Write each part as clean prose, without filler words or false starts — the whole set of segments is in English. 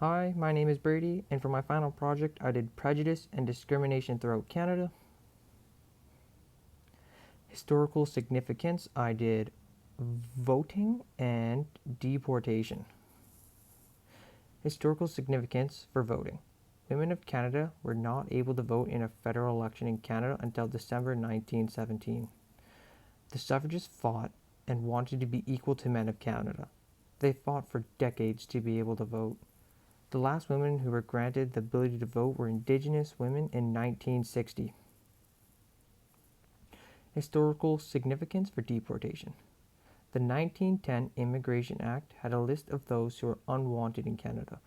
Hi, my name is Brady, and for my final project, I did prejudice and discrimination throughout Canada. Historical significance, I did voting and deportation. Historical significance for voting. Women of Canada were not able to vote in a federal election in Canada until December 1917. The suffragists fought and wanted to be equal to men of Canada. They fought for decades to be able to vote. The last women who were granted the ability to vote were Indigenous women in 1960. Historical significance for deportation. The 1910 Immigration Act had a list of those who were unwanted in Canada.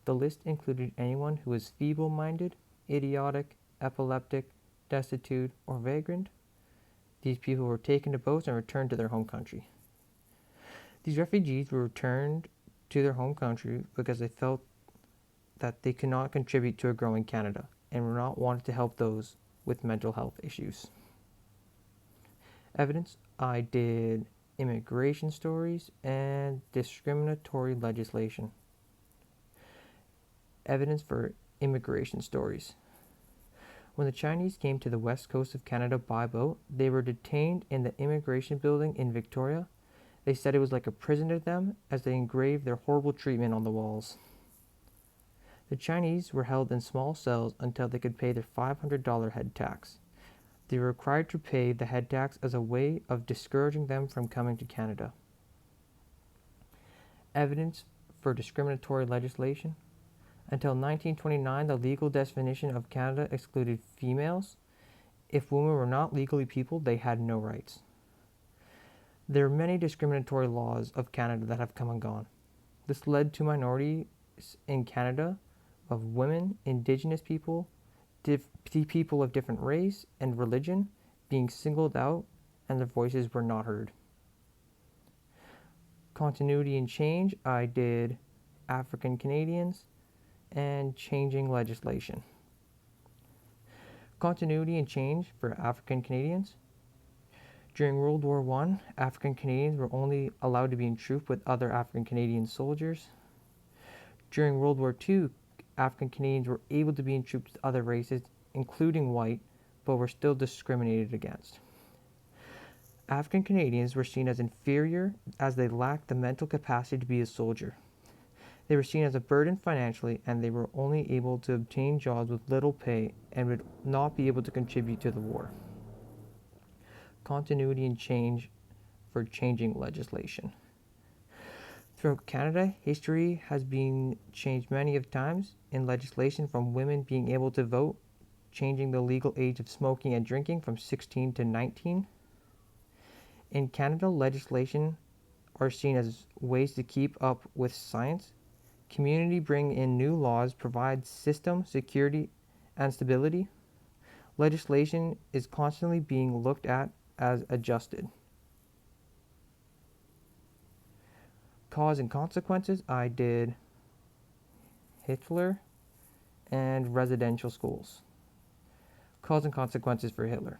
The list included anyone who was feeble-minded, idiotic, epileptic, destitute, or vagrant. These people were taken to boats and returned to their home country. These refugees were returned to their home country because they felt that they could not contribute to a growing Canada and were not wanted to help those with mental health issues. Evidence, I did immigration stories and discriminatory legislation. Evidence for immigration stories. When the Chinese came to the west coast of Canada by boat, they were detained in the immigration building in Victoria. They said it was like a prison to them as they engraved their horrible treatment on the walls. The Chinese were held in small cells until they could pay their $500 head tax. They were required to pay the head tax as a way of discouraging them from coming to Canada. Evidence for discriminatory legislation. Until 1929, the legal definition of Canada excluded females. If women were not legally people, they had no rights. There are many discriminatory laws of Canada that have come and gone. This led to minorities in Canada of women, Indigenous people, people of different race and religion being singled out, and their voices were not heard. Continuity and change, I did African Canadians and changing legislation. Continuity and change for African Canadians. During World War I, African Canadians were only allowed to be in troop with other African Canadian soldiers. During World War II, African Canadians were able to be in troops with other races, including white, but were still discriminated against. African Canadians were seen as inferior as they lacked the mental capacity to be a soldier. They were seen as a burden financially, and they were only able to obtain jobs with little pay and would not be able to contribute to the war. Continuity and change for changing legislation. Throughout Canada, history has been changed many of times in legislation, from women being able to vote, changing the legal age of smoking and drinking from 16 to 19. In Canada, legislation are seen as ways to keep up with science. Community bring in new laws, provide system security and stability. Legislation is constantly being looked at as adjusted. Cause and consequences, I did Hitler and residential schools. Cause and consequences for Hitler.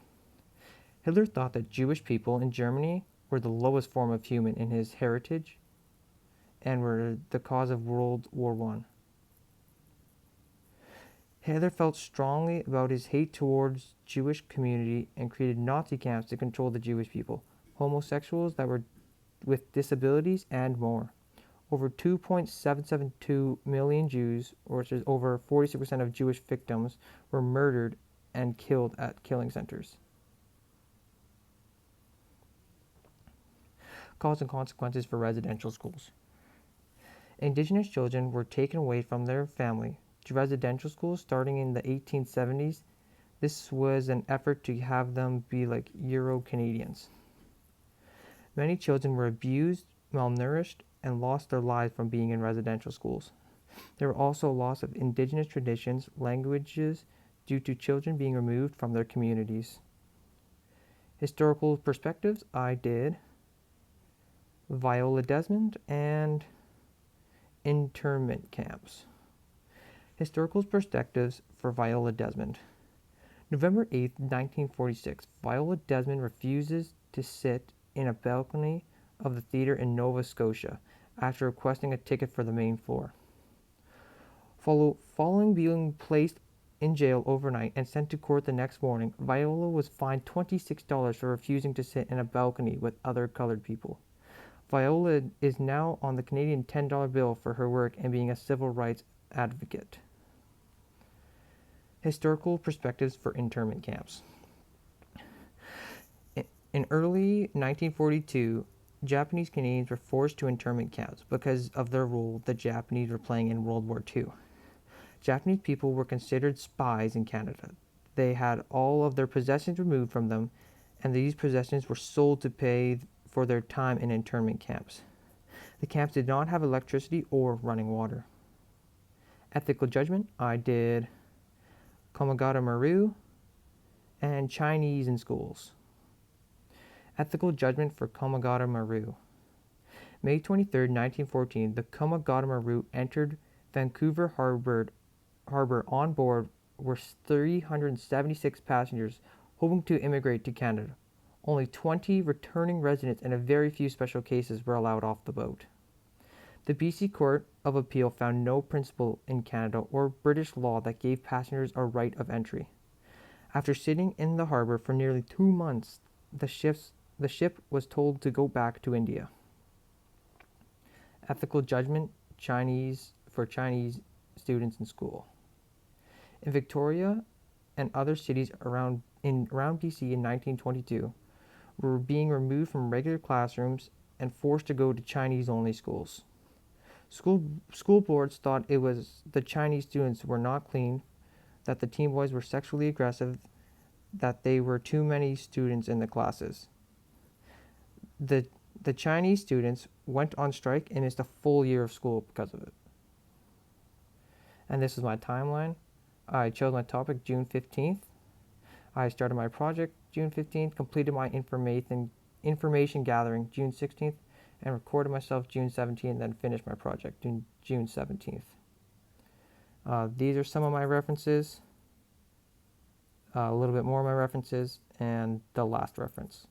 Hitler thought that Jewish people in Germany were the lowest form of human in his heritage and were the cause of World War I. Hitler felt strongly about his hate towards Jewish community and created Nazi camps to control the Jewish people, homosexuals that were with disabilities, and more. Over 2.772 million Jews, which is over 46% of Jewish victims, were murdered and killed at killing centers. Cause and consequences for residential schools. Indigenous children were taken away from their family to residential schools starting in the 1870s. This was an effort to have them be like Euro-Canadians. Many children were abused, malnourished, and lost their lives from being in residential schools. There were also loss of Indigenous traditions, languages, due to children being removed from their communities. Historical perspectives, I did Viola Desmond and internment camps. Historical perspectives for Viola Desmond. November 8, 1946, Viola Desmond refuses to sit in a balcony of the theater in Nova Scotia after requesting a ticket for the main floor. Following being placed in jail overnight and sent to court the next morning, Viola was fined $26 for refusing to sit in a balcony with other colored people. Viola is now on the Canadian $10 bill for her work and being a civil rights advocate. Historical perspectives for internment camps. In early 1942, Japanese Canadians were forced to internment camps because of their role the Japanese were playing in World War II. Japanese people were considered spies in Canada. They had all of their possessions removed from them, and these possessions were sold to pay for their time in internment camps. The camps did not have electricity or running water. Ethical judgment, I did Komagata Maru and Chinese in schools. Ethical judgment for Komagata Maru. May 23, 1914, the Komagata Maru entered Vancouver Harbor on board were 376 passengers hoping to immigrate to Canada. Only 20 returning residents and a very few special cases were allowed off the boat. The BC Court of Appeal found no principle in Canada or British law that gave passengers a right of entry. After sitting in the harbor for nearly 2 months, the ship was told to go back to India. Ethical judgment, for Chinese students in school. In Victoria and other cities around BC in 1922, were being removed from regular classrooms and forced to go to Chinese-only schools. School boards thought it was the Chinese students were not clean, that the teen boys were sexually aggressive, that there were too many students in the classes. The Chinese students went on strike and missed a full year of school because of it. And this is my timeline. I chose my topic June 15th. I started my project June 15th, completed my information gathering June 16th, and recorded myself June 17th, and then finished my project June 17th. These are some of my references, a little bit more of my references, and the last reference.